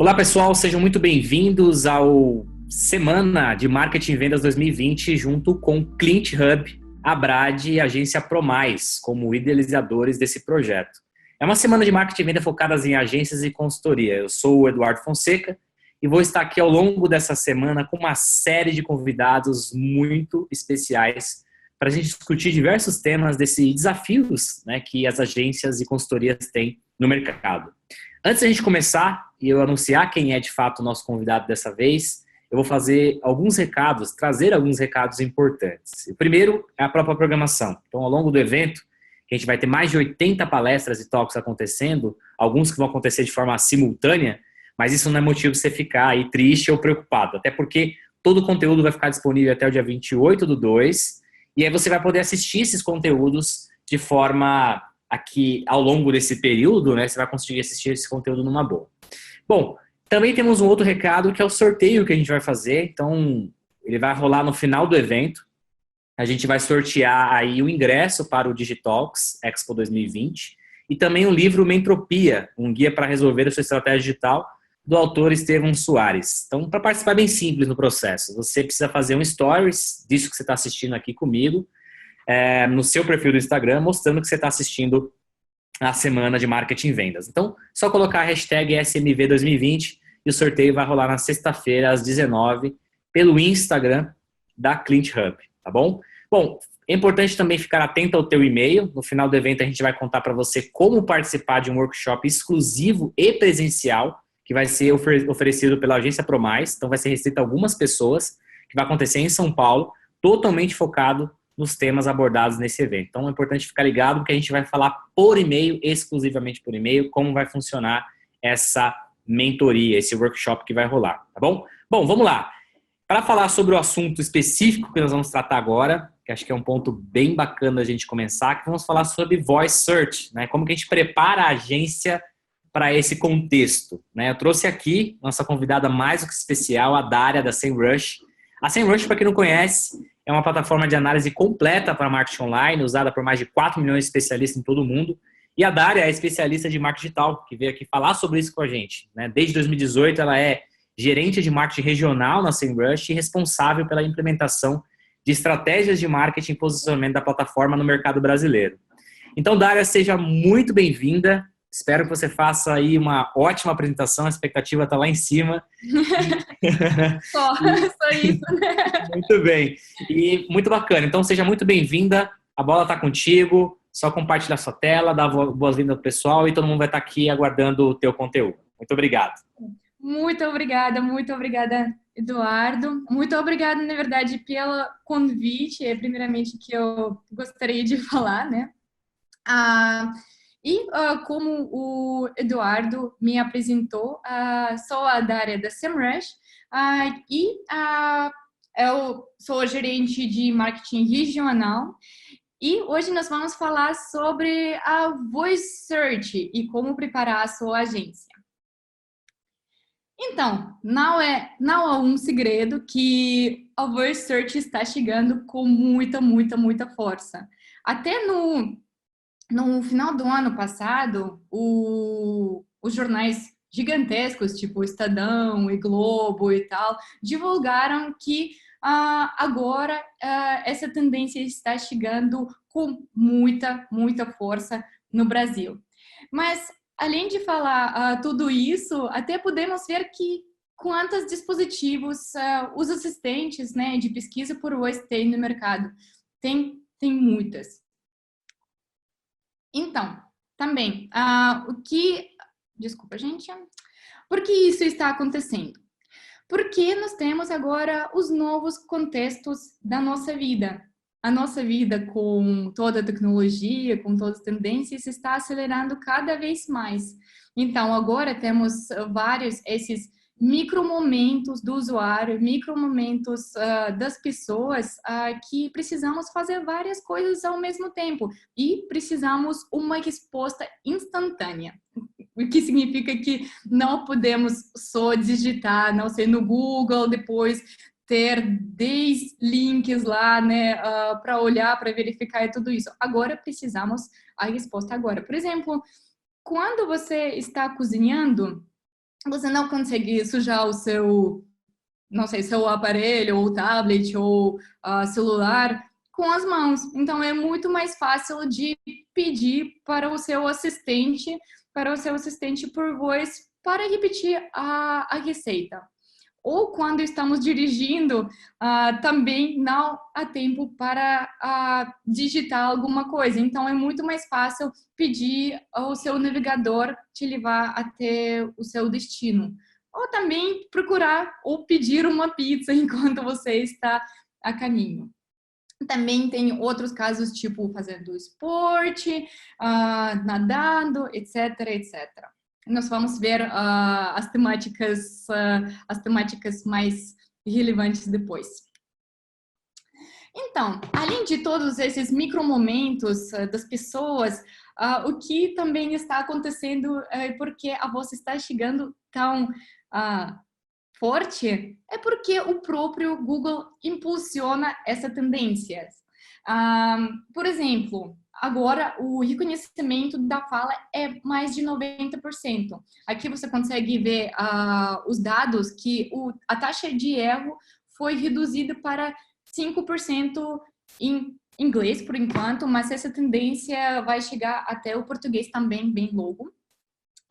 Olá pessoal, sejam muito bem-vindos ao Semana de Marketing e Vendas 2020 junto com Clint Hub, Abrad e a agência ProMais como idealizadores desse projeto. É uma semana de marketing e venda focadas em agências e consultoria. Eu sou o Eduardo Fonseca e vou estar aqui ao longo dessa semana com uma série de convidados muito especiais para a gente discutir diversos temas desses desafios, né, que as agências e consultorias têm no mercado. Antes da gente começar e eu anunciar quem é de fato o nosso convidado dessa vez, eu vou fazer alguns recados, trazer alguns recados importantes. O primeiro é a própria programação. Então, ao longo do evento, que a gente vai ter mais de 80 palestras e talks acontecendo, alguns que vão acontecer de forma simultânea, mas isso não é motivo de você ficar aí triste ou preocupado, até porque todo o conteúdo vai ficar disponível até o dia 28/2, e aí você vai poder assistir esses conteúdos de forma aqui ao longo desse período, né? Você vai conseguir assistir esse conteúdo numa boa. Bom, também temos um outro recado que é o sorteio que a gente vai fazer. Então, ele vai rolar no final do evento. A gente vai sortear aí o ingresso para o Digitalks Expo 2020 e também o livro Mentropia, um guia para resolver a sua estratégia digital, do autor Estevão Soares. Então, para participar, é bem simples no processo. Você precisa fazer um stories disso que você está assistindo aqui comigo, no seu perfil do Instagram, mostrando que você está assistindo a Semana de Marketing e Vendas. Então, só colocar a hashtag SMV2020 e o sorteio vai rolar na sexta-feira, às 19h, pelo Instagram da Clint Hub, tá bom? Bom, é importante também ficar atento ao teu e-mail. No final do evento, a gente vai contar para você como participar de um workshop exclusivo e presencial, que vai ser oferecido pela agência ProMais. Então, vai ser restrito a algumas pessoas, que vai acontecer em São Paulo, totalmente focado nos temas abordados nesse evento. Então, é importante ficar ligado, porque a gente vai falar por e-mail, exclusivamente por e-mail, como vai funcionar essa mentoria, esse workshop que vai rolar, tá bom? Bom, vamos lá. Para falar sobre o assunto específico que nós vamos tratar agora, que acho que é um ponto bem bacana a gente começar, que vamos falar sobre Voice Search, né? Como que a gente prepara a agência para esse contexto, né? Eu trouxe aqui nossa convidada mais do que especial, a Dária, da SEMrush. A SEMrush, para quem não conhece, é uma plataforma de análise completa para marketing online, usada por mais de 4 milhões de especialistas em todo o mundo. E a Dária é especialista de marketing digital, que veio aqui falar sobre isso com a gente, né? Desde 2018, ela é gerente de marketing regional na SEMrush e responsável pela implementação de estratégias de marketing e posicionamento da plataforma no mercado brasileiro. Então, Dária, seja muito bem-vinda. Espero que você faça aí uma ótima apresentação, a expectativa está lá em cima. Só isso, né? Muito bem. E muito bacana. Então, seja muito bem-vinda. A bola está contigo. Só compartilhar sua tela, dar boas-vindas ao pessoal e todo mundo vai estar aqui aguardando o teu conteúdo. Muito obrigado. Muito obrigada, Eduardo. Muito obrigada, na verdade, pelo convite. É primeiramente que eu gostaria de falar, né? Como o Eduardo me apresentou, sou da área da SEMrush eu sou gerente de marketing regional e hoje nós vamos falar sobre a Voice Search e como preparar a sua agência. Então, não é um segredo que a Voice Search está chegando com muita força. Até no final do ano passado, os jornais gigantescos, tipo Estadão e Globo e tal, divulgaram que agora essa tendência está chegando com muita força no Brasil. Mas, além de falar tudo isso, até podemos ver que quantos dispositivos os assistentes, né, de pesquisa por voz tem no mercado. Tem muitas. Então, também, desculpa, gente. Por que isso está acontecendo? Porque nós temos agora os novos contextos da nossa vida. A nossa vida, com toda a tecnologia, com todas as tendências, está acelerando cada vez mais. Então, agora temos vários esses micromomentos do usuário, micromomentos das pessoas que precisamos fazer várias coisas ao mesmo tempo e precisamos uma resposta instantânea. O que significa que não podemos só digitar, não sei, no Google, depois ter 10 links lá, né, para olhar, para verificar e tudo isso. Agora precisamos a resposta agora. Por exemplo, quando você está cozinhando, você não consegue sujar o seu, não sei, seu aparelho, ou tablet, ou celular com as mãos. Então, é muito mais fácil de pedir para o seu assistente por voz, para repetir a receita. Ou quando estamos dirigindo, também não há tempo para digitar alguma coisa. Então, é muito mais fácil pedir ao seu navegador te levar até o seu destino. Ou também procurar ou pedir uma pizza enquanto você está a caminho. Também tem outros casos, tipo fazendo esporte, nadando, etc, etc. Nós vamos ver as temáticas mais relevantes depois. Então, além de todos esses micromomentos das pessoas, o que também está acontecendo porque a voz está chegando tão forte é porque o próprio Google impulsiona essa tendência. Por exemplo, agora o reconhecimento da fala é mais de 90%. Aqui você consegue ver os dados que a taxa de erro foi reduzida para 5% em inglês, por enquanto, mas essa tendência vai chegar até o português também, bem logo.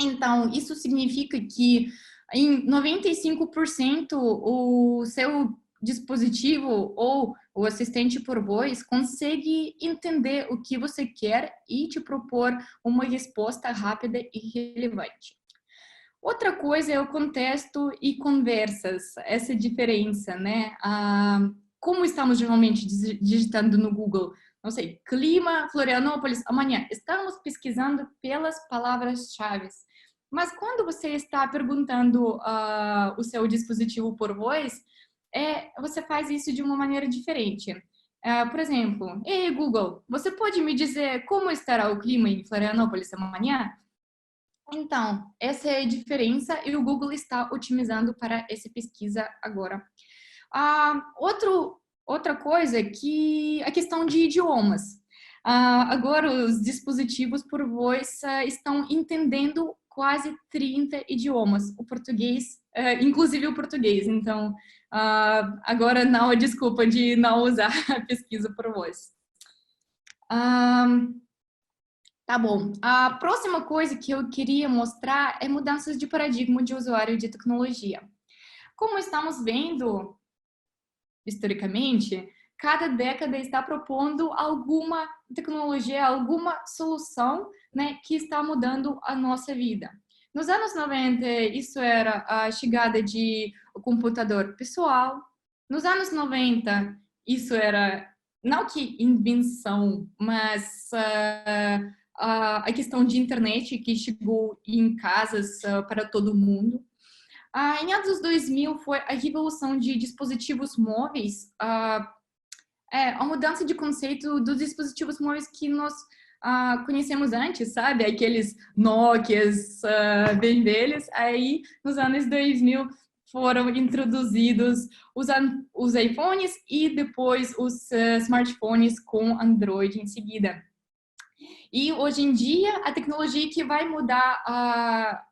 Então, isso significa que em 95% o seu dispositivo ou o assistente por voz consegue entender o que você quer e te propor uma resposta rápida e relevante. Outra coisa é o contexto e conversas, essa diferença, né? Como estamos geralmente digitando no Google? Não sei, clima, Florianópolis, amanhã. Estamos pesquisando pelas palavras-chave. Mas quando você está perguntando o seu dispositivo por voz, você faz isso de uma maneira diferente. Por exemplo, ei Google, você pode me dizer como estará o clima em Florianópolis amanhã? Então, essa é a diferença e o Google está otimizando para essa pesquisa agora. Outra coisa é que a questão de idiomas. Agora os dispositivos por voz estão entendendo quase 30 idiomas, o português, inclusive o português. Então, agora não há desculpa de não usar a pesquisa por voz. Tá bom. A próxima coisa que eu queria mostrar é mudanças de paradigma de usuário de tecnologia. Como estamos vendo, historicamente, cada década está propondo alguma tecnologia, alguma solução, né, que está mudando a nossa vida. Nos anos 90, isso era a chegada de o computador pessoal. Nos anos 90, isso era, não que invenção, mas a questão de internet que chegou em casas para todo mundo. Em anos 2000 foi a revolução de dispositivos móveis, a mudança de conceito dos dispositivos móveis que nós conhecemos antes, sabe? Aqueles Nokias bem velhos. Aí, nos anos 2000, foram introduzidos os iPhones e depois os smartphones com Android em seguida. E hoje em dia, a tecnologia que vai mudar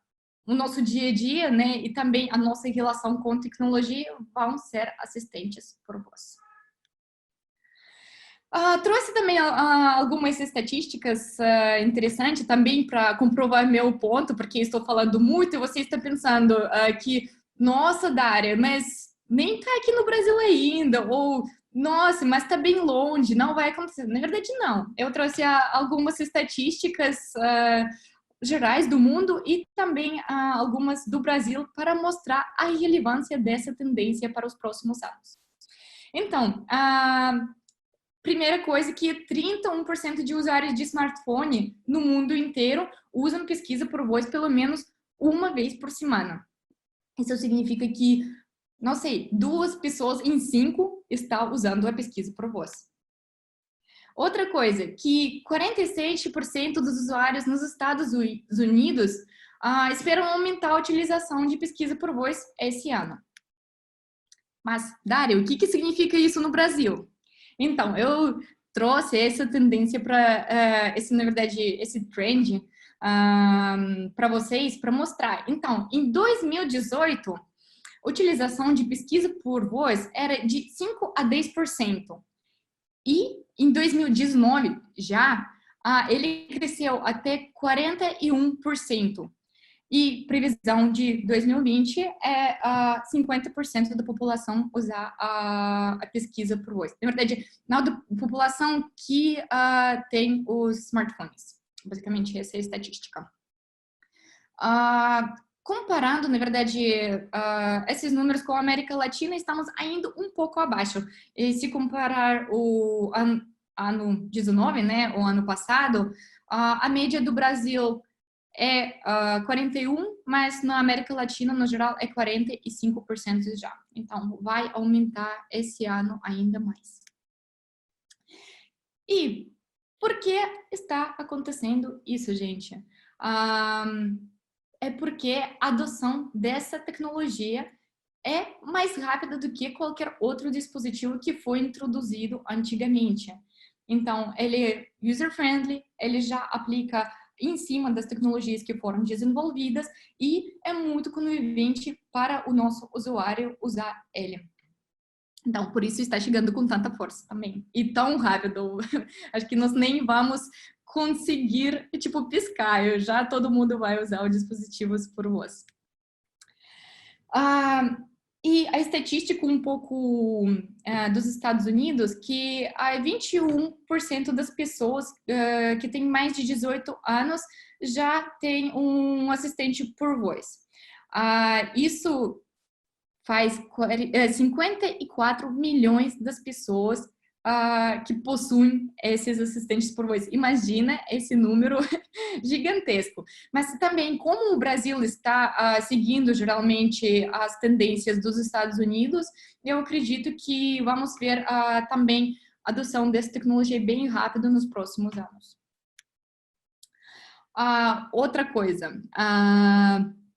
o nosso dia a dia, né, e também a nossa relação com tecnologia vão ser assistentes por voz. Trouxe também algumas estatísticas interessantes também para comprovar meu ponto, porque estou falando muito e você está pensando que, nossa, Dária, mas nem está aqui no Brasil ainda, ou nossa, mas está bem longe, não vai acontecer. Na verdade, não. Eu trouxe algumas estatísticas gerais do mundo e também algumas do Brasil para mostrar a relevância dessa tendência para os próximos anos. Então, primeira coisa que 31% de usuários de smartphone no mundo inteiro usam pesquisa por voz pelo menos uma vez por semana. Isso significa que, não sei, 2 pessoas em 5 estão usando a pesquisa por voz. Outra coisa, que 46% dos usuários nos Estados Unidos esperam aumentar a utilização de pesquisa por voz esse ano. Mas, Dário, o que significa isso no Brasil? Então, eu trouxe essa tendência para, na verdade, esse trend para vocês, para mostrar. Então, em 2018, a utilização de pesquisa por voz era de 5 a 10%. E em 2019, já, ele cresceu até 41%. E previsão de 2020 é 50% da população usar a pesquisa por voz. Na verdade, não da população que tem os smartphones. Basicamente, essa é a estatística. Comparando, na verdade, esses números com a América Latina, estamos ainda um pouco abaixo. E se comparar o ano 19, né, o ano passado, a média do Brasil é 41%, mas na América Latina, no geral, é 45% já. Então, vai aumentar esse ano ainda mais. E por que está acontecendo isso, gente? É porque a adoção dessa tecnologia é mais rápida do que qualquer outro dispositivo que foi introduzido antigamente. Então, ele é user-friendly, ele já aplica em cima das tecnologias que foram desenvolvidas e é muito conveniente para o nosso usuário usar ele. Então, por isso está chegando com tanta força também. E tão rápido. Acho que nós nem vamos conseguir, tipo, piscar. Já todo mundo vai usar os dispositivos por voz. E a estatística um pouco dos Estados Unidos, que 21% das pessoas que têm mais de 18 anos já tem um assistente por voz. Isso faz 54 milhões das pessoas que possuem esses assistentes por voz. Imagina esse número gigantesco. Mas também, como o Brasil está seguindo geralmente as tendências dos Estados Unidos, eu acredito que vamos ver também a adoção dessa tecnologia bem rápido nos próximos anos. Outra coisa,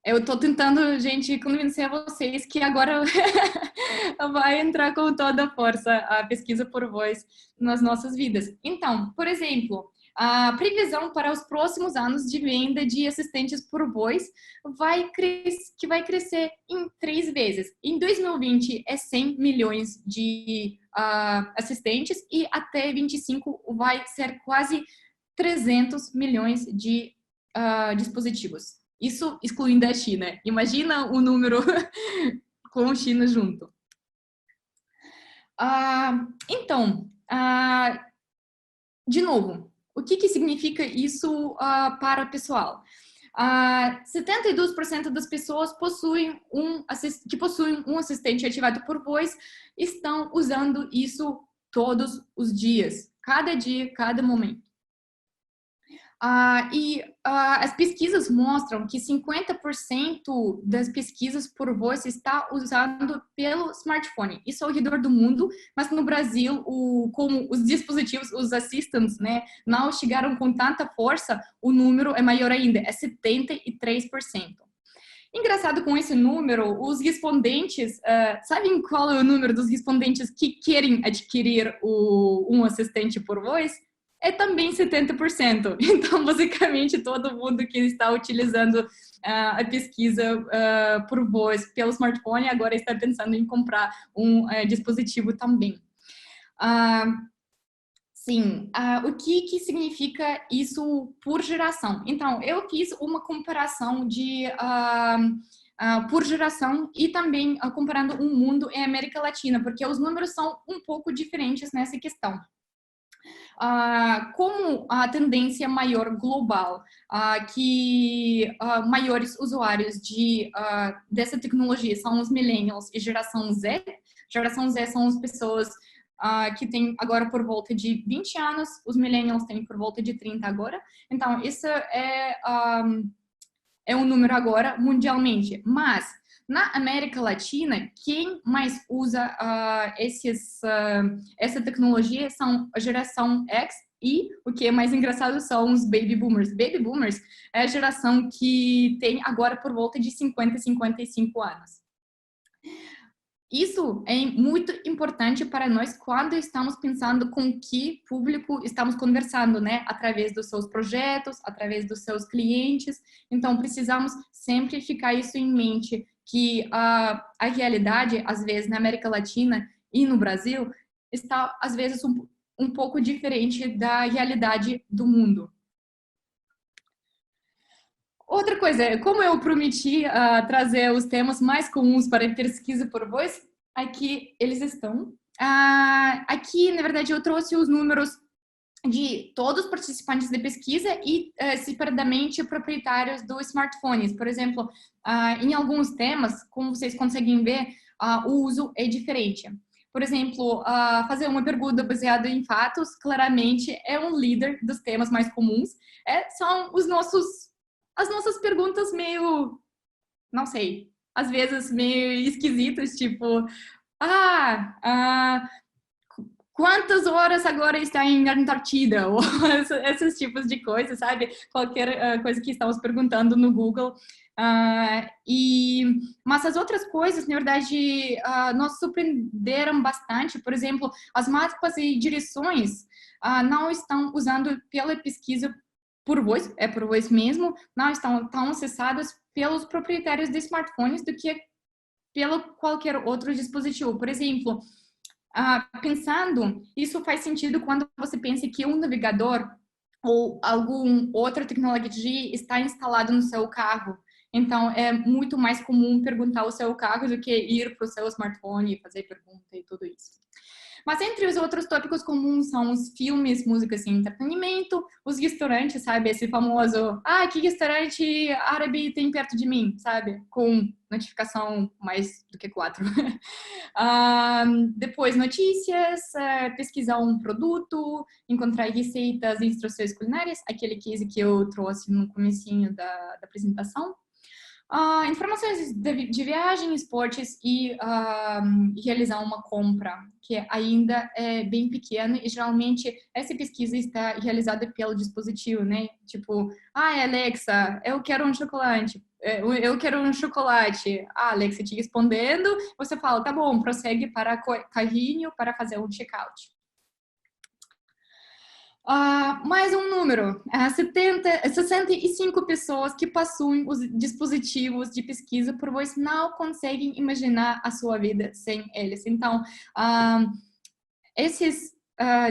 eu estou tentando, gente, convencer vocês que agora vai entrar com toda a força a pesquisa por voz nas nossas vidas. Então, por exemplo, a previsão para os próximos anos de venda de assistentes por voz vai crescer em 3 vezes. Em 2020 é 100 milhões de assistentes e até 25 vai ser quase 300 milhões de dispositivos. Isso excluindo a China. Imagina o número com a China junto. Então, de novo, o que significa isso para o pessoal? 72% das pessoas que possuem um assistente ativado por voz estão usando isso todos os dias, cada dia, cada momento. As pesquisas mostram que 50% das pesquisas por voz está usando pelo smartphone. Isso ao redor do mundo, mas no Brasil, como os dispositivos, os assistants, né, não chegaram com tanta força, o número é maior ainda, é 73%. Engraçado com esse número, os respondentes, sabem qual é o número dos respondentes que querem adquirir um assistente por voz? É também 70%. Então, basicamente, todo mundo que está utilizando a pesquisa por voz pelo smartphone agora está pensando em comprar um dispositivo também. Sim, o que significa isso por geração? Então, eu fiz uma comparação por geração e também comparando um mundo e América Latina, porque os números são um pouco diferentes nessa questão. Como a tendência maior global, que maiores usuários dessa tecnologia são os millennials e geração Z. Geração Z são as pessoas que têm agora por volta de 20 anos, os millennials têm por volta de 30 agora. Então, isso é um número agora mundialmente, mas na América Latina, quem mais usa essa tecnologia são a geração X e, o que é mais engraçado, são os Baby Boomers. Baby Boomers é a geração que tem agora por volta de 50, 55 anos. Isso é muito importante para nós quando estamos pensando com que público estamos conversando, né? Através dos seus projetos, através dos seus clientes. Então, precisamos sempre ficar isso em mente, que a realidade, às vezes, na América Latina e no Brasil, está, às vezes, um pouco diferente da realidade do mundo. Outra coisa, como eu prometi trazer os temas mais comuns para a pesquisa por voz, aqui eles estão. Aqui, na verdade, eu trouxe os números de todos os participantes da pesquisa e separadamente proprietários dos smartphones. Por exemplo, em alguns temas, como vocês conseguem ver, o uso é diferente. Por exemplo, fazer uma pergunta baseada em fatos, claramente é um líder dos temas mais comuns. São as nossas perguntas meio, não sei, às vezes meio esquisitas, tipo, quantas horas agora está em Antártida? Ou esses tipos de coisas, sabe? Qualquer coisa que estamos perguntando no Google. Mas as outras coisas, na verdade, nos surpreenderam bastante. Por exemplo, as mapas e direções não estão usando pela pesquisa por voz mesmo, não estão tão acessadas pelos proprietários de smartphones do que pelo qualquer outro dispositivo. Por exemplo, pensando, isso faz sentido quando você pensa que um navegador ou alguma outra tecnologia está instalado no seu carro. Então, é muito mais comum perguntar ao seu carro do que ir para o seu smartphone e fazer pergunta e tudo isso. Mas entre os outros tópicos comuns são os filmes, músicas e entretenimento, os restaurantes, sabe? Esse famoso, que restaurante árabe tem perto de mim, sabe? Com notificação mais do que 4. Depois, notícias, pesquisar um produto, encontrar receitas e instruções culinárias, aquele case que eu trouxe no comecinho da apresentação. Informações de viagem, esportes e realizar uma compra, que ainda é bem pequena e geralmente essa pesquisa está realizada pelo dispositivo, né? Tipo, Alexa, eu quero um chocolate. Eu quero um chocolate. Alexa te respondendo, você fala, tá bom, prossegue para carrinho para fazer um checkout. Mais um número, 65 pessoas que possuem os dispositivos de pesquisa por voz não conseguem imaginar a sua vida sem eles. Então, esses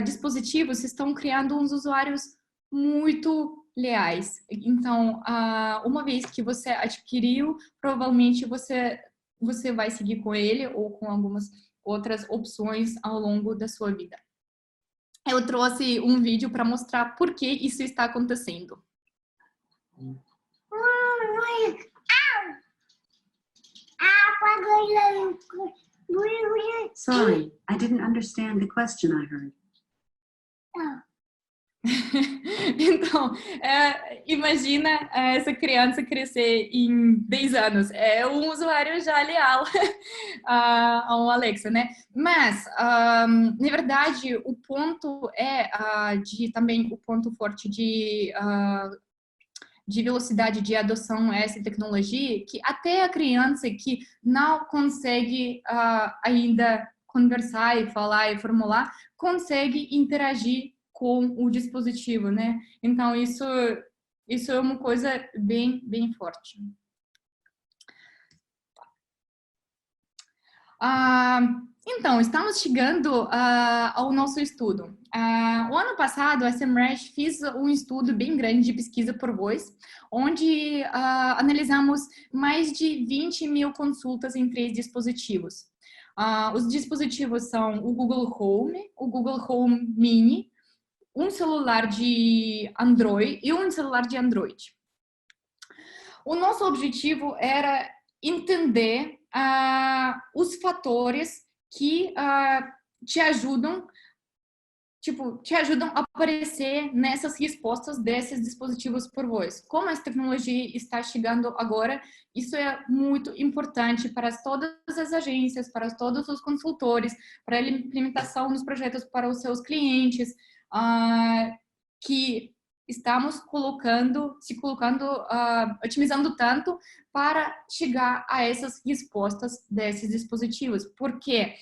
dispositivos estão criando uns usuários muito leais. Então, uma vez que você adquiriu, provavelmente você vai seguir com ele ou com algumas outras opções ao longo da sua vida. Eu trouxe um vídeo para mostrar por que isso está acontecendo. Sorry, I didn't understand the question I heard. Então, imagina essa criança crescer em 10 anos. É um usuário já leal a um Alexa, né? Mas, na verdade, o ponto também o ponto forte de velocidade de adoção a essa tecnologia, que até a criança que não consegue ainda conversar e falar e formular, consegue interagir com o dispositivo, né? Então, isso é uma coisa bem, bem forte. Então, estamos chegando ao nosso estudo. O ano passado, a SEMrush fez um estudo bem grande de pesquisa por voz, onde analisamos mais de 20 mil consultas em 3 dispositivos. Os dispositivos são o Google Home, o Google Home Mini, um celular de Android e um celular de Android. O nosso objetivo era entender os fatores que te ajudam a aparecer nessas respostas desses dispositivos por voz. Como essa tecnologia está chegando agora, isso é muito importante para todas as agências, para todos os consultores, para a implementação dos projetos para os seus clientes, que estamos otimizando tanto para chegar a essas respostas desses dispositivos. Por quê?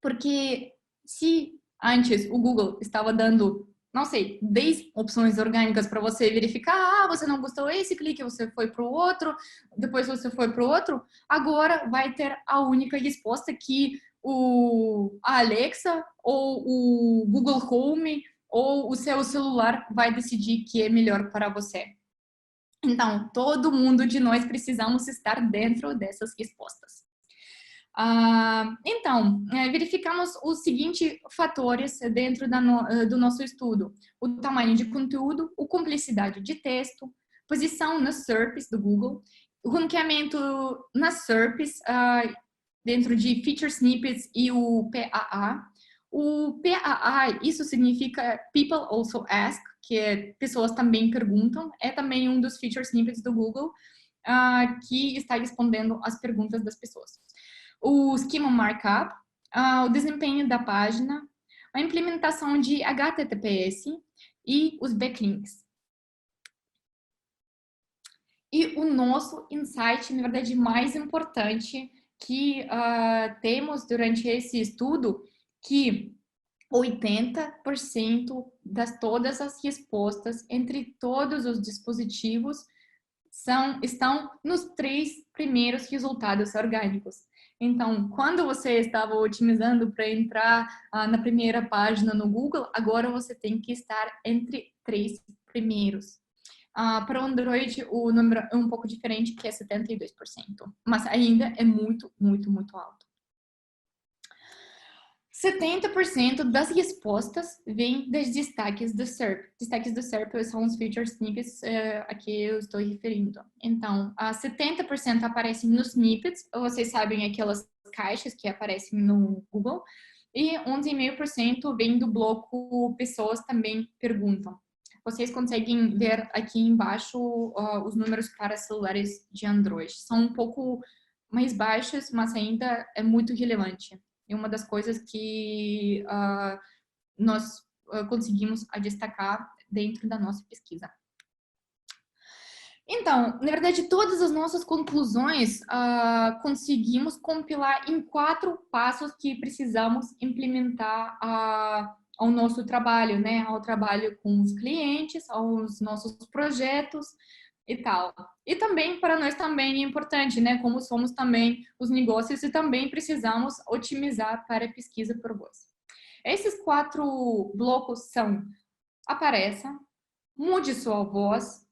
Porque se antes o Google estava dando, não sei, 10 opções orgânicas para você verificar, você não gostou esse, clique, você foi para o outro, depois você foi para o outro, agora vai ter a única resposta que a Alexa ou o Google Home ou o seu celular vai decidir que é melhor para você. Então, todo mundo de nós precisamos estar dentro dessas respostas. Então, verificamos os seguintes fatores dentro do nosso estudo: o tamanho de conteúdo, a complexidade de texto, posição nas SERPs do Google, o ranqueamento nas SERPs dentro de Feature Snippets e o PAA. O PAA, isso significa People Also Ask, que é pessoas também perguntam, é também um dos Feature Snippets do Google que está respondendo às perguntas das pessoas. O Schema Markup, o desempenho da página, a implementação de HTTPS e os backlinks. E o nosso insight, na verdade, mais importante que temos durante esse estudo, que 80% das todas as respostas entre todos os dispositivos estão nos 3 primeiros resultados orgânicos. Então, quando você estava otimizando para entrar na primeira página no Google, agora você tem que estar entre 3 primeiros. Para o Android, o número é um pouco diferente, que é 72%, mas ainda é muito, muito, muito alto. 70% das respostas vêm dos destaques do SERP. Destaques do SERP são os feature snippets a que eu estou referindo. Então, 70% aparecem nos snippets, vocês sabem, aquelas caixas que aparecem no Google, e 11,5% vem do bloco pessoas também perguntam. Vocês conseguem ver aqui embaixo os números para celulares de Android. São um pouco mais baixos, mas ainda é muito relevante. É uma das coisas que nós conseguimos destacar dentro da nossa pesquisa. Então, na verdade, todas as nossas conclusões conseguimos compilar em 4 passos que precisamos implementar ao nosso trabalho, né? Ao trabalho com os clientes, aos nossos projetos e tal. E também, para nós também é importante, né? Como somos também os negócios e também precisamos otimizar para a pesquisa por voz. Esses 4 blocos são: apareça, mude sua voz,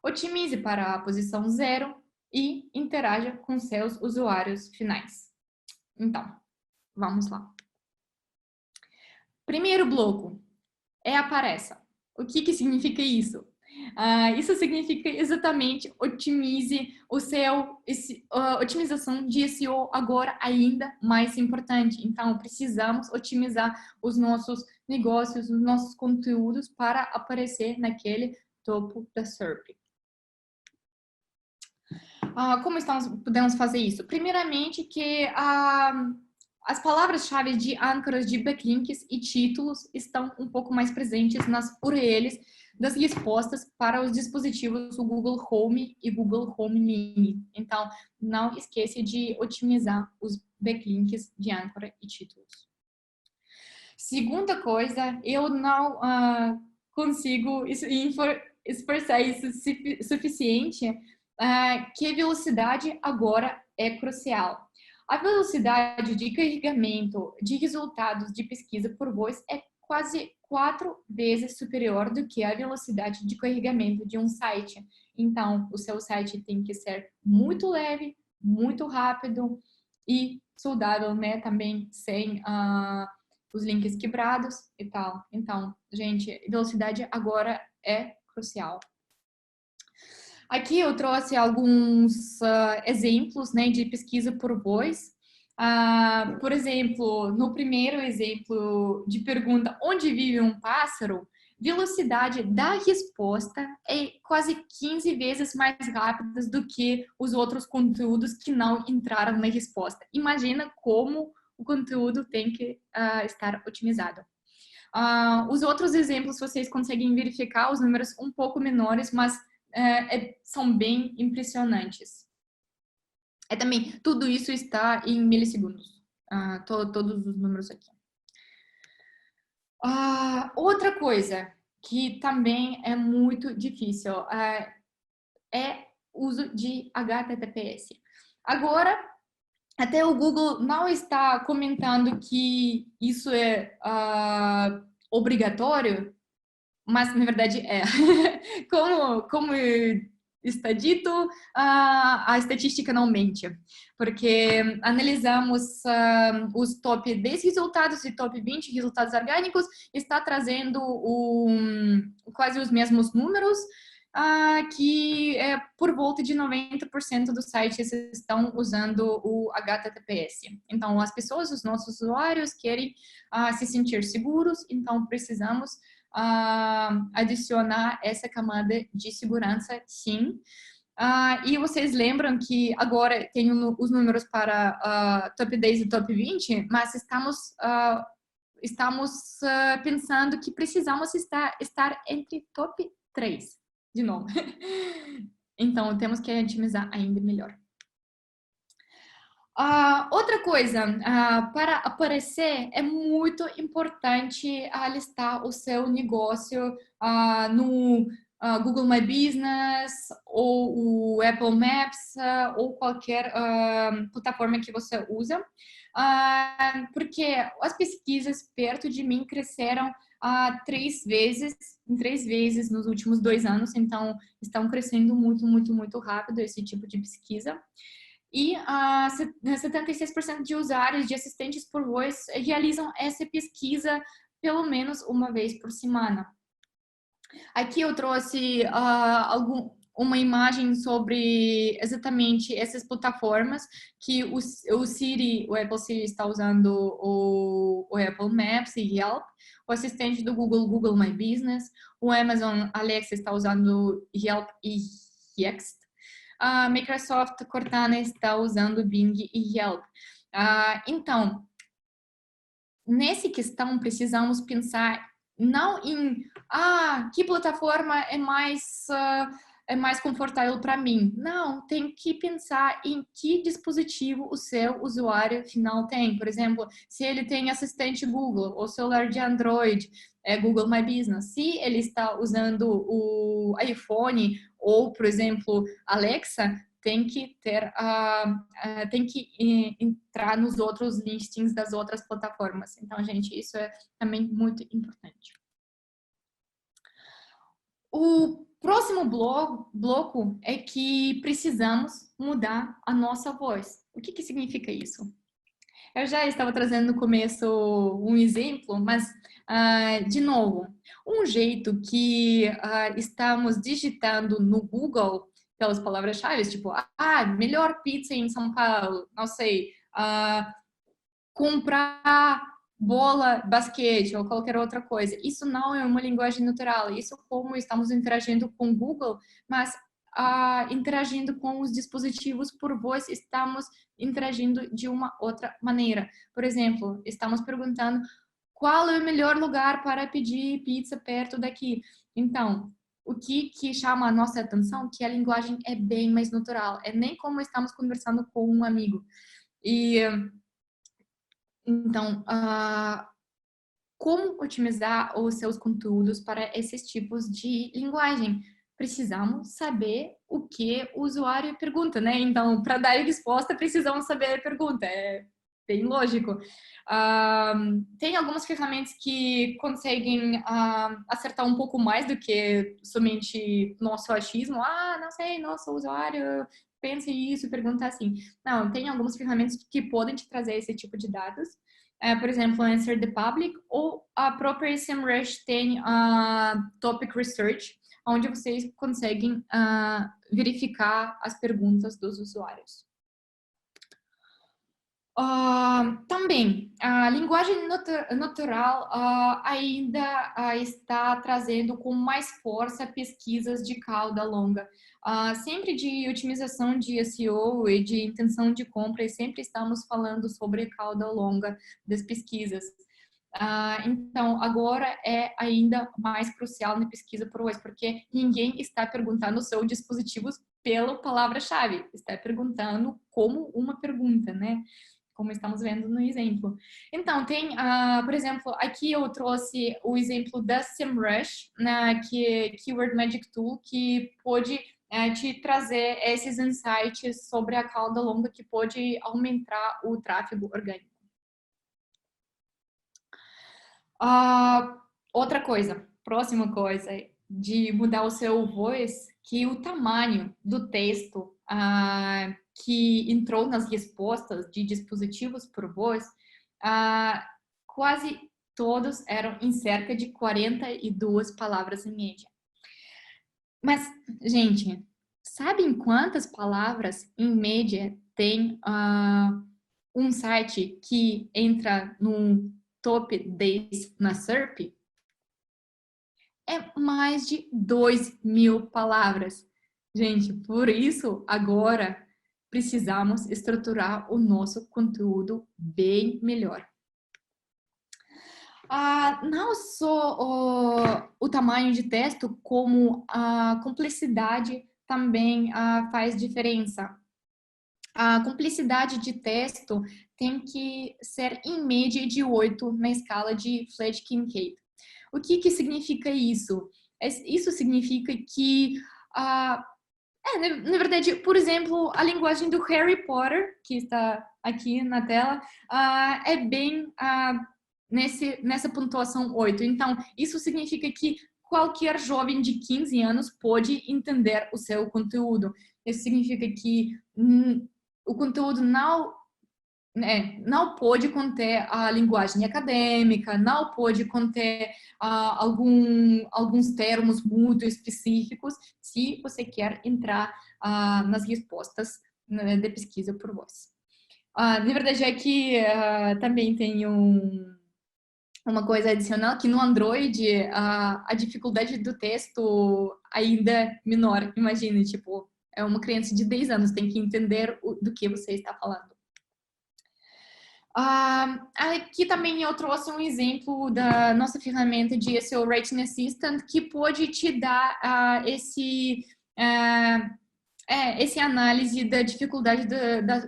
otimize para a posição 0 e interaja com seus usuários finais. Então, vamos lá. Primeiro bloco é apareça. O que significa isso? Isso significa exatamente otimize otimização de SEO agora ainda mais importante. Então, precisamos otimizar os nossos negócios, os nossos conteúdos para aparecer naquele topo da SERP. Como podemos fazer isso? Primeiramente, que as palavras-chave de âncoras de backlinks e títulos estão um pouco mais presentes nas URLs das respostas para os dispositivos do Google Home e Google Home Mini. Então, não esqueça de otimizar os backlinks de âncora e títulos. Segunda coisa, eu não consigo expressar isso suficiente, que a velocidade agora é crucial. A velocidade de carregamento de resultados de pesquisa por voz é quase 4 vezes superior do que a velocidade de carregamento de um site. Então, o seu site tem que ser muito leve, muito rápido e saudável, né? Também sem os links quebrados e tal. Então, gente, velocidade agora é crucial. Aqui eu trouxe alguns exemplos, né, de pesquisa por voz. Por exemplo, no primeiro exemplo de pergunta, onde vive um pássaro? Velocidade da resposta é quase 15 vezes mais rápida do que os outros conteúdos que não entraram na resposta. Imagina como o conteúdo tem que estar otimizado. Os outros exemplos, vocês conseguem verificar os números um pouco menores, mas são bem impressionantes. Também, tudo isso está em milissegundos, todos os números aqui. Outra coisa que também é muito difícil é o uso de HTTPS. Agora, até o Google não está comentando que isso é obrigatório, mas na verdade é. Como está dito, a estatística não mente, porque analisamos os top 10 resultados e top 20 resultados orgânicos, está trazendo quase os mesmos números, que por volta de 90% dos sites estão usando o HTTPS. Então, as pessoas, os nossos usuários, querem se sentir seguros, então precisamos adicionar essa camada de segurança, sim. E vocês lembram que agora tem os números para top 10 e top 20, mas estamos pensando que precisamos estar entre top 3, de novo. Então, temos que otimizar ainda melhor. Outra coisa, para aparecer, é muito importante listar o seu negócio no Google My Business ou o Apple Maps ou qualquer plataforma que você usa, porque as pesquisas perto de mim cresceram em 3 vezes nos últimos 2 anos, então estão crescendo muito, muito, muito rápido esse tipo de pesquisa. E 76% de usuários de assistentes por voz realizam essa pesquisa pelo menos uma vez por semana. Aqui eu trouxe uma imagem sobre exatamente essas plataformas que o Apple Siri está usando o Apple Maps e Yelp, o assistente do Google My Business, o Amazon Alexa está usando Yelp e Yext. A Microsoft Cortana está usando Bing e Yelp. Então, nessa questão, precisamos pensar não em que plataforma é mais confortável para mim. Não, tem que pensar em que dispositivo o seu usuário final tem. Por exemplo, se ele tem assistente Google ou celular de Android, Google My Business. Se ele está usando o iPhone ou, por exemplo, Alexa, tem que entrar nos outros listings das outras plataformas. Então, gente, isso é também muito importante. O próximo bloco é que precisamos mudar a nossa voz. O que significa isso? Eu já estava trazendo no começo um exemplo, mas, de novo, um jeito que estamos digitando no Google pelas palavras-chave, tipo, melhor pizza em São Paulo, não sei, comprar bola, basquete ou qualquer outra coisa. Isso não é uma linguagem natural. Isso como estamos interagindo com o Google, mas interagindo com os dispositivos por voz, estamos interagindo de uma outra maneira. Por exemplo, estamos perguntando qual é o melhor lugar para pedir pizza perto daqui. Então, o que chama a nossa atenção é que a linguagem é bem mais natural. É nem como estamos conversando com um amigo. Então, como otimizar os seus conteúdos para esses tipos de linguagem? Precisamos saber o que o usuário pergunta, né? Então, para dar resposta, precisamos saber a pergunta. É bem lógico. Tem algumas ferramentas que conseguem acertar um pouco mais do que somente nosso achismo. Não sei, nosso usuário pensa isso, pergunta assim. Não, tem algumas ferramentas que podem te trazer esse tipo de dados. Por exemplo, Answer the Public ou a própria SEMrush tem Topic Research, onde vocês conseguem verificar as perguntas dos usuários. Também, a linguagem natural ainda está trazendo com mais força pesquisas de cauda longa. Sempre de otimização de SEO e de intenção de compra, e sempre estamos falando sobre cauda longa das pesquisas. Então, agora é ainda mais crucial na pesquisa por voz, porque ninguém está perguntando o seu dispositivo pela palavra-chave, está perguntando como uma pergunta, né? Como estamos vendo no exemplo. Então, tem, por exemplo, aqui eu trouxe o exemplo da SEMrush, que é Keyword Magic Tool, que pode te trazer esses insights sobre a cauda longa que pode aumentar o tráfego orgânico. Outra coisa, próxima coisa de mudar o seu voice, que o tamanho do texto que entrou nas respostas de dispositivos por voz, quase todos eram em cerca de 42 palavras em média. Mas, gente, sabem quantas palavras em média tem um site que entra no top 10 na SERP? É mais de 2.000 palavras. Gente, por isso, agora precisamos estruturar o nosso conteúdo bem melhor. Não só o tamanho de texto, como a complexidade também faz diferença. A complexidade de texto tem que ser em média de 8 na escala de Fledgkin-Cape. O que significa isso? Isso significa que, na verdade, por exemplo, a linguagem do Harry Potter, que está aqui na tela, é bem nessa pontuação 8. Então, isso significa que qualquer jovem de 15 anos pode entender o seu conteúdo. Isso significa que o conteúdo não pode conter a linguagem acadêmica, não pode conter alguns termos muito específicos, se você quer entrar nas respostas, né, de pesquisa por voz. Na verdade, é que também tem uma coisa adicional, que no Android a dificuldade do texto ainda é menor. Imagine, tipo, é uma criança de 10 anos, tem que entender do que você está falando. Aqui também eu trouxe um exemplo da nossa ferramenta de SEO Writing Assistant, que pode te dar esse análise da dificuldade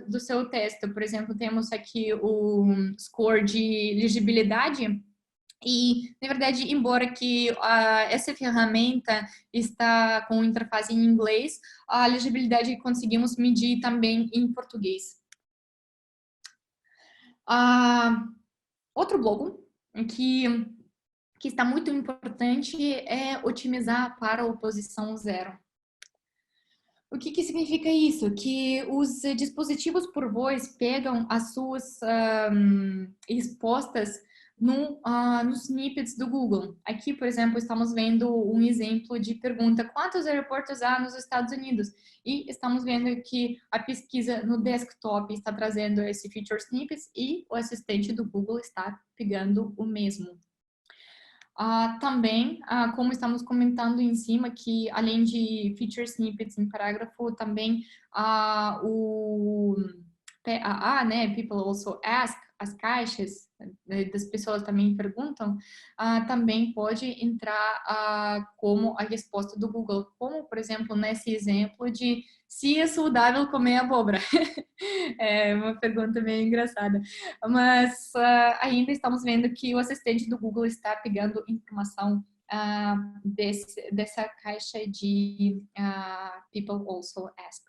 do seu texto. Por exemplo, temos aqui o score de legibilidade. E, na verdade, embora que essa ferramenta está com interface em inglês, a legibilidade conseguimos medir também em português. Outro bloco que está muito importante é otimizar para a oposição zero. O que significa isso? Que os dispositivos por voz pegam as suas respostas nos snippets do Google. Aqui, por exemplo, estamos vendo um exemplo de pergunta: quantos aeroportos há nos Estados Unidos? E estamos vendo que a pesquisa no desktop está trazendo esse feature snippets e o assistente do Google está pegando o mesmo. Também, como estamos comentando em cima, que além de feature snippets em parágrafo, também o PAA, né, People Also Ask, as caixas das pessoas também perguntam, também pode entrar como a resposta do Google, como, por exemplo, nesse exemplo de se é saudável comer abóbora. É uma pergunta meio engraçada, mas ainda estamos vendo que o assistente do Google está pegando informação dessa caixa de People Also Ask.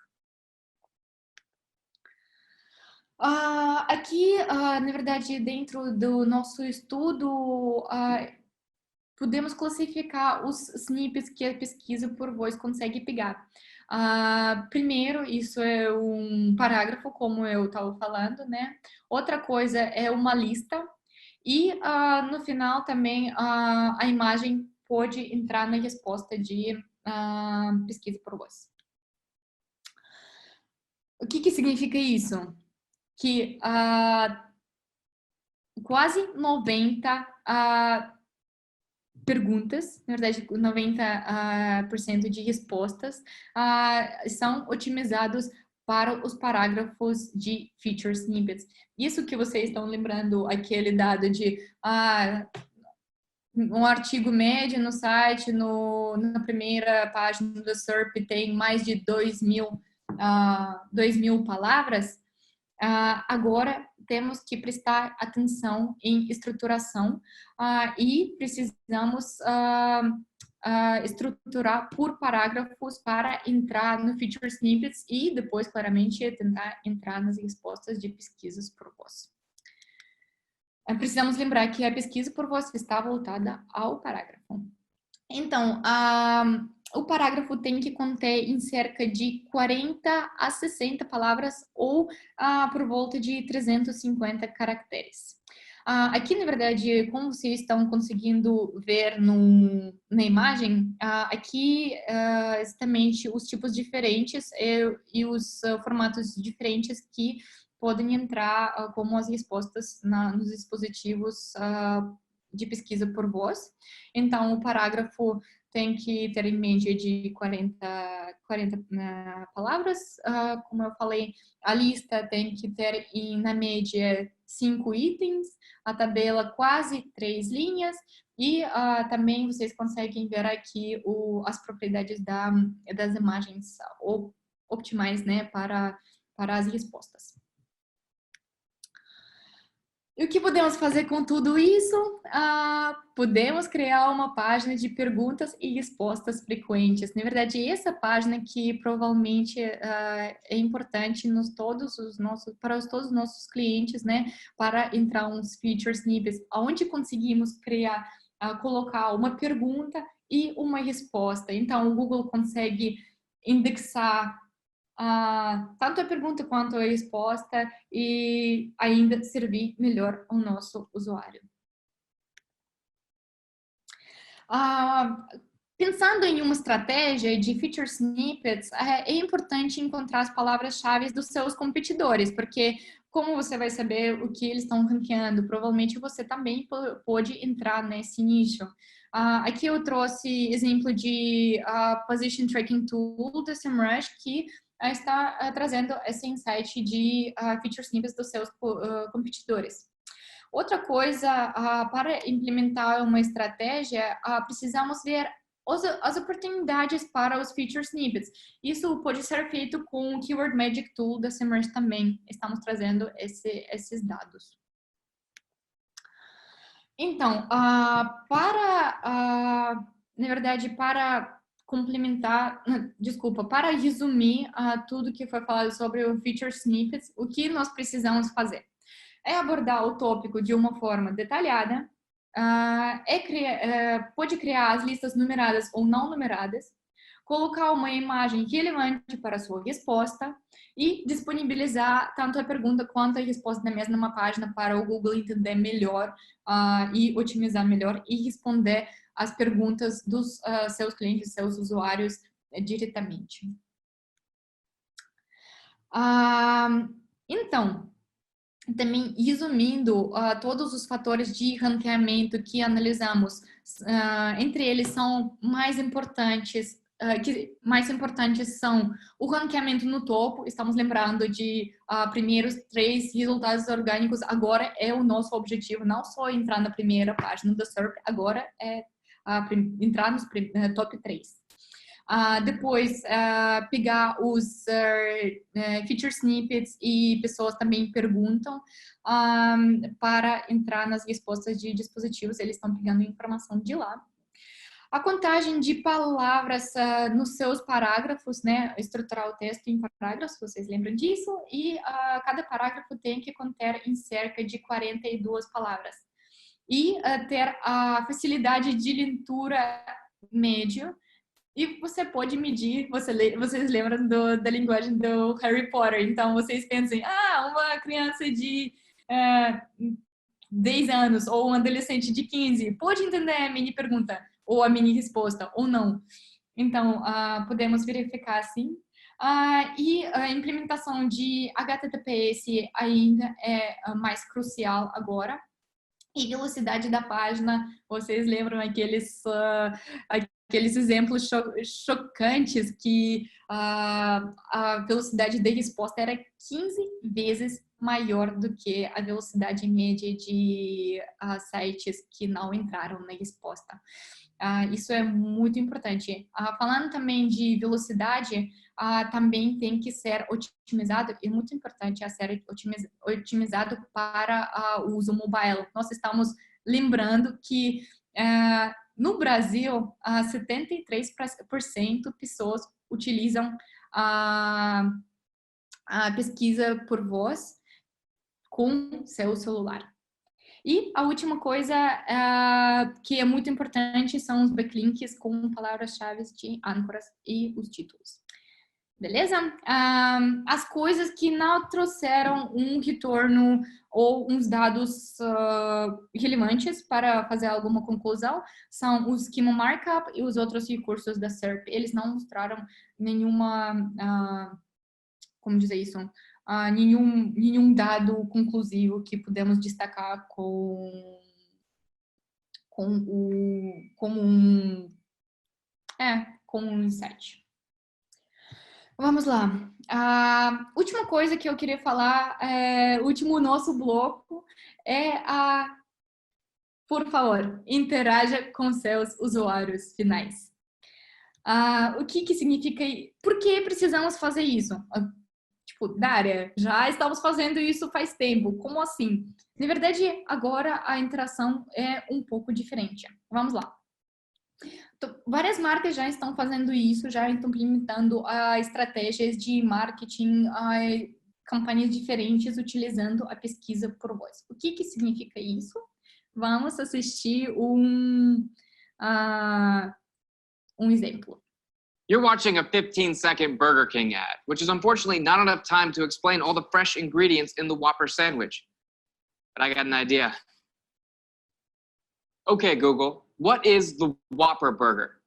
Aqui, na verdade, dentro do nosso estudo, podemos classificar os snippets que a pesquisa por voz consegue pegar. Primeiro, isso é um parágrafo, como eu estava falando, né? Outra coisa é uma lista. E, no final, também, a imagem pode entrar na resposta de pesquisa por voz. O que significa isso? Que quase 90 perguntas, na verdade 90% de respostas são otimizados para os parágrafos de feature snippets. Isso que vocês estão lembrando, aquele dado de um artigo médio no site, na primeira página do SERP tem mais de 2.000 palavras. Agora temos que prestar atenção em estruturação e precisamos estruturar por parágrafos para entrar no feature snippets e depois, claramente, tentar entrar nas respostas de pesquisas por voz. Precisamos lembrar que a pesquisa por voz está voltada ao parágrafo. Então, o parágrafo tem que conter em cerca de 40 a 60 palavras ou por volta de 350 caracteres. Aqui, na verdade, como vocês estão conseguindo ver na imagem, aqui exatamente os tipos diferentes e os formatos diferentes que podem entrar como as respostas nos dispositivos de pesquisa por voz. Então, o parágrafo tem que ter em média de 40 palavras. Como eu falei, a lista tem que ter, na média, 5 itens, a tabela quase 3 linhas, e também vocês conseguem ver aqui as propriedades das imagens optimais, né, para as respostas. E o que podemos fazer com tudo isso? Podemos criar uma página de perguntas e respostas frequentes. Na verdade, essa página que provavelmente é importante para todos os nossos clientes, né? Para entrar uns feature snippets, onde conseguimos colocar uma pergunta e uma resposta. Então, o Google consegue indexar tanto a pergunta quanto a resposta e ainda servir melhor ao nosso usuário. Pensando em uma estratégia de feature snippets, é importante encontrar as palavras-chave dos seus competidores, porque como você vai saber o que eles estão ranqueando, provavelmente você também pode entrar nesse nicho. Aqui eu trouxe exemplo de Position Tracking Tool da SEMrush, que está trazendo esse insight de feature snippets dos seus competidores. Outra coisa, para implementar uma estratégia, precisamos ver as oportunidades para os feature snippets. Isso pode ser feito com o Keyword Magic Tool da SEMrush também. Estamos trazendo esses dados. Então, na verdade, para complementar, para resumir tudo que foi falado sobre o feature snippets, o que nós precisamos fazer? É abordar o tópico de uma forma detalhada, pode criar as listas numeradas ou não numeradas, colocar uma imagem relevante para a sua resposta e disponibilizar tanto a pergunta quanto a resposta na mesma página para o Google entender melhor e otimizar melhor e responder as perguntas dos seus clientes, seus usuários diretamente. Então, também resumindo todos os fatores de ranqueamento que analisamos, entre eles são mais importantes são o ranqueamento no topo. Estamos lembrando de primeiros 3 resultados orgânicos. Agora é o nosso objetivo, não só entrar na primeira página do SERP, agora é entrar nos top 3. Depois, pegar os feature snippets e pessoas também perguntam para entrar nas respostas de dispositivos, eles estão pegando informação de lá. A contagem de palavras nos seus parágrafos, né? Estruturar o texto em parágrafos, vocês lembram disso? E cada parágrafo tem que conter em cerca de 42 palavras. E ter a facilidade de leitura média. E você pode medir, vocês lembram da linguagem do Harry Potter, então vocês pensem, uma criança de 10 anos ou um adolescente de 15 pode entender a mini pergunta ou a mini resposta ou não. Então, podemos verificar assim. E a implementação de HTTPS ainda é mais crucial agora. E velocidade da página, vocês lembram aqueles aqueles exemplos chocantes que a velocidade de resposta era 15 vezes maior do que a velocidade média de sites que não entraram na resposta. Isso é muito importante. Falando também de velocidade, também tem que ser otimizado, é muito importante ser otimizado para o uso mobile. Nós estamos lembrando que no Brasil, 73% pessoas utilizam a pesquisa por voz com seu celular. E a última coisa que é muito importante são os backlinks com palavras-chave de âncoras e os títulos. Beleza? As coisas que não trouxeram um retorno ou uns dados relevantes para fazer alguma conclusão são o Schema Markup e os outros recursos da SERP. Eles não mostraram nenhuma, como dizer isso, nenhum dado conclusivo que podemos destacar com um insight. Vamos lá. A última coisa que eu queria falar, o último nosso bloco, é por favor, interaja com seus usuários finais. O que significa? Por que precisamos fazer isso? Tipo, Dária, já estamos fazendo isso faz tempo. Como assim? Na verdade, agora a interação é um pouco diferente. Vamos lá. Várias marcas já estão fazendo isso, já estão implementando estratégias de marketing, campanhas diferentes utilizando a pesquisa por voz. O que significa isso? Vamos assistir um exemplo. You're watching a 15-second Burger King ad, which is unfortunately not enough time to explain all the fresh ingredients in the Whopper sandwich. But I got an idea. Okay, Google, what is the Whopper Burger?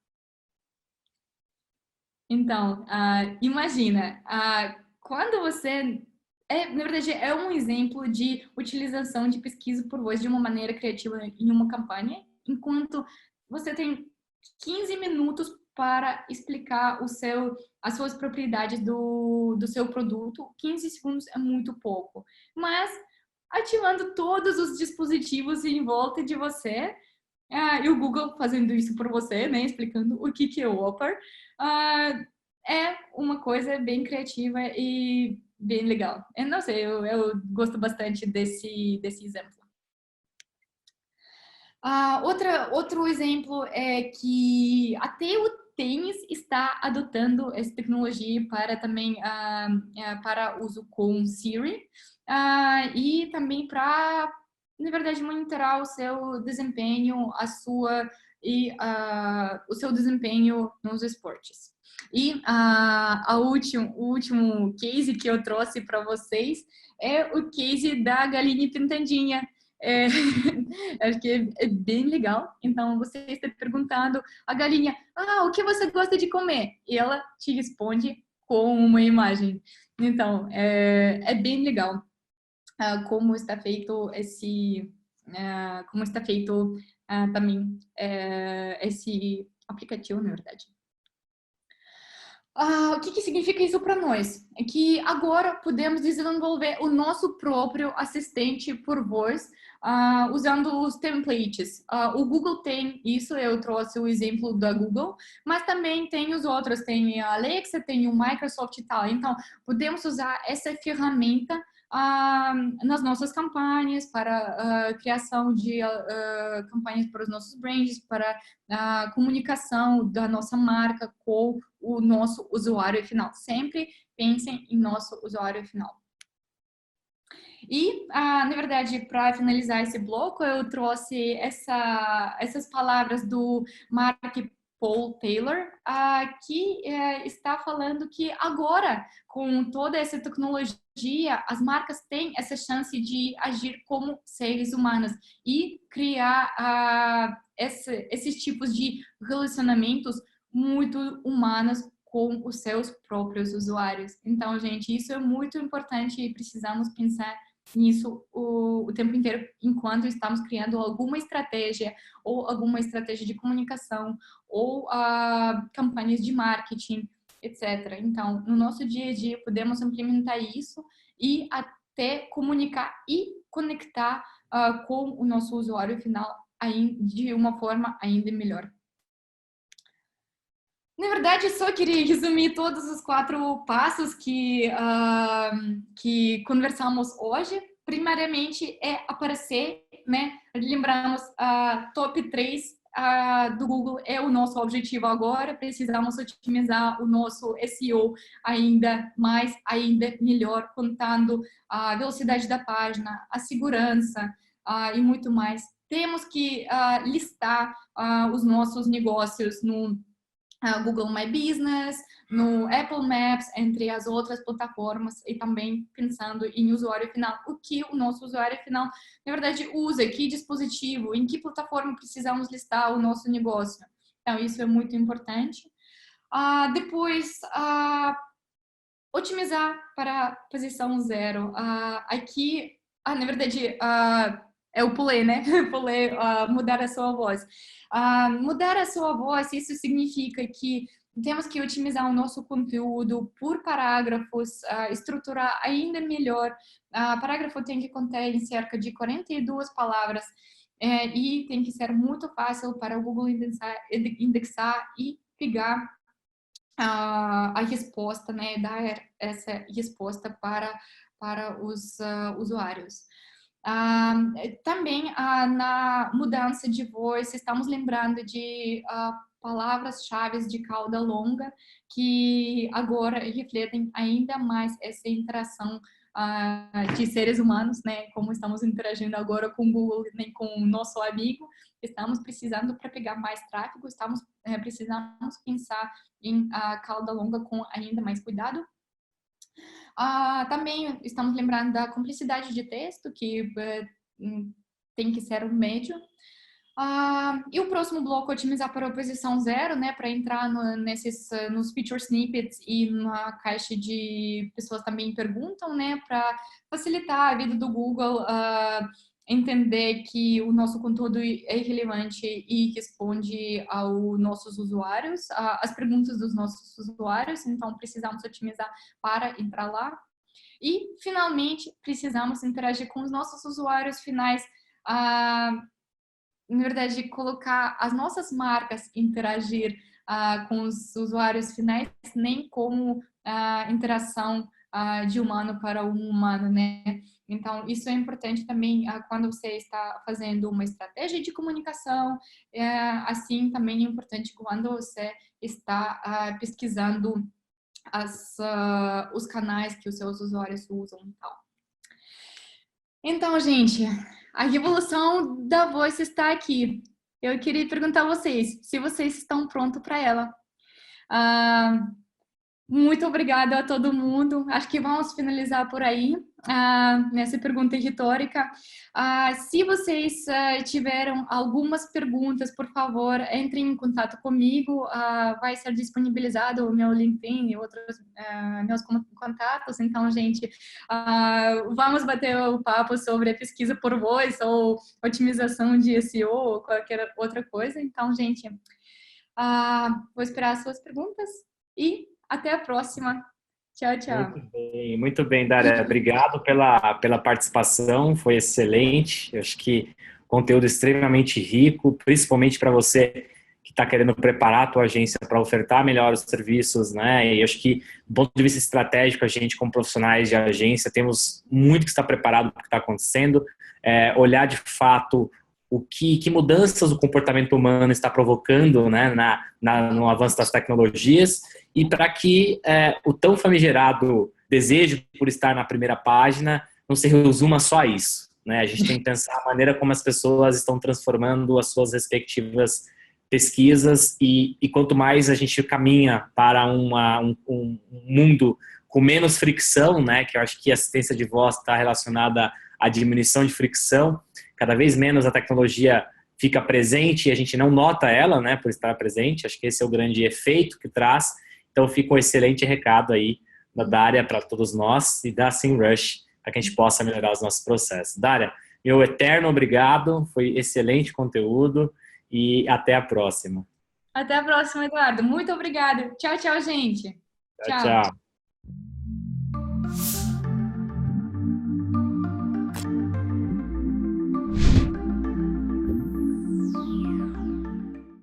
Então, imagina, quando você... na verdade, é um exemplo de utilização de pesquisa por voz de uma maneira criativa em uma campanha, enquanto você tem 15 minutos para explicar as suas propriedades do seu produto. 15 segundos é muito pouco. Mas, ativando todos os dispositivos em volta de você, e o Google fazendo isso por você, né, explicando o que é o Whopper, é uma coisa bem criativa e bem legal. Eu não sei, eu gosto bastante desse exemplo. Outro exemplo é que até o tênis está adotando essa tecnologia para também para uso com Siri e também para, na verdade, monitorar o seu desempenho, o seu desempenho nos esportes. E o último case que eu trouxe para vocês é o case da galinha pintadinha. Acho que é bem legal. Então, você está perguntando a galinha, o que você gosta de comer? E ela te responde com uma imagem. Então, é bem legal como está feito também esse aplicativo, na verdade. O que significa isso para nós? É que agora podemos desenvolver o nosso próprio assistente por voz usando os templates. O Google tem isso, eu trouxe o exemplo da Google, mas também tem os outros, tem a Alexa, tem o Microsoft e tal. Então, podemos usar essa ferramenta nas nossas campanhas, para a criação de campanhas para os nossos brands, para a comunicação da nossa marca com o nosso usuário final. Sempre pensem em nosso usuário final. E, na verdade, para finalizar esse bloco, eu trouxe essas palavras do Mark Paul Taylor, que está falando que agora, com toda essa tecnologia, as marcas têm essa chance de agir como seres humanos e criar esses tipos de relacionamentos muito humanos com os seus próprios usuários. Então, gente, isso é muito importante e precisamos pensar nisso o tempo inteiro, enquanto estamos criando alguma estratégia de comunicação ou campanhas de marketing, etc. Então, no nosso dia a dia, podemos implementar isso e até comunicar e conectar com o nosso usuário final de uma forma ainda melhor. Na verdade, só queria resumir todos os 4 passos que conversamos hoje. Primariamente, é aparecer, né? Lembramos, top 3 do Google é o nosso objetivo agora. Precisamos otimizar o nosso SEO ainda mais, ainda melhor, contando a velocidade da página, a segurança e muito mais. Temos que listar os nossos negócios no Google My Business, no Apple Maps, entre as outras plataformas, e também pensando em usuário final, o que o nosso usuário final, na verdade, usa, que dispositivo, em que plataforma precisamos listar o nosso negócio. Então, isso é muito importante. Depois, otimizar para posição 0. Aqui, na verdade, eu pulei, né? Pulei mudar a sua voz. Mudar a sua voz, isso significa que temos que otimizar o nosso conteúdo por parágrafos, estruturar ainda melhor. Parágrafo tem que conter cerca de 42 palavras e tem que ser muito fácil para o Google indexar e pegar a resposta, né? Dar essa resposta para os usuários. Também na mudança de voz, estamos lembrando de palavras-chave de cauda longa que agora refletem ainda mais essa interação de seres humanos, né? Como estamos interagindo agora com o Google, nem com o nosso amigo. Estamos precisando, para pegar mais tráfego, precisamos pensar em cauda longa com ainda mais cuidado. Também estamos lembrando da complexidade de texto, que tem que ser um médio. E o próximo bloco, otimizar para a posição 0, né, para entrar nos feature snippets e na caixa de pessoas também perguntam, né, para facilitar a vida do Google, entender que o nosso conteúdo é relevante e responde aos nossos usuários, as perguntas dos nossos usuários, então precisamos otimizar para entrar lá. E, finalmente, precisamos interagir com os nossos usuários finais, na verdade, colocar as nossas marcas interagir com os usuários finais, nem como interação de humano para um humano, né? Então, isso é importante também quando você está fazendo uma estratégia de comunicação, assim também é importante quando você está pesquisando os canais que os seus usuários usam e tal. Então, gente, a revolução da voz está aqui. Eu queria perguntar a vocês se vocês estão prontos para ela. Muito obrigada a todo mundo. Acho que vamos finalizar por aí, nessa pergunta retórica. Se vocês tiveram algumas perguntas, por favor, entrem em contato comigo. Vai ser disponibilizado o meu LinkedIn e outros meus contatos. Então, gente, vamos bater o papo sobre a pesquisa por voz ou otimização de SEO ou qualquer outra coisa. Então, gente, vou esperar as suas perguntas e até a próxima. Tchau, tchau. Muito bem, Dária. Obrigado pela participação, foi excelente. Eu acho que conteúdo extremamente rico, principalmente para você que está querendo preparar a tua agência para ofertar melhor os serviços, né? E eu acho que, do ponto de vista estratégico, a gente, como profissionais de agência, temos muito que estar preparado para o que está acontecendo, olhar de fato que mudanças o comportamento humano está provocando, né, no avanço das tecnologias, e para que o tão famigerado desejo por estar na primeira página não se resuma só a isso, né? A gente tem que pensar a maneira como as pessoas estão transformando as suas respectivas pesquisas e quanto mais a gente caminha para um mundo com menos fricção, né, que eu acho que a assistência de voz está relacionada à diminuição de fricção, cada vez menos a tecnologia fica presente e a gente não nota ela, né, por estar presente. Acho que esse é o grande efeito que traz. Então fica um excelente recado aí da Dária para todos nós e da SEMrush para que a gente possa melhorar os nossos processos. Dária, meu eterno obrigado, foi excelente conteúdo e até a próxima. Até a próxima, Eduardo. Muito obrigada. Tchau, tchau, gente. Tchau, tchau.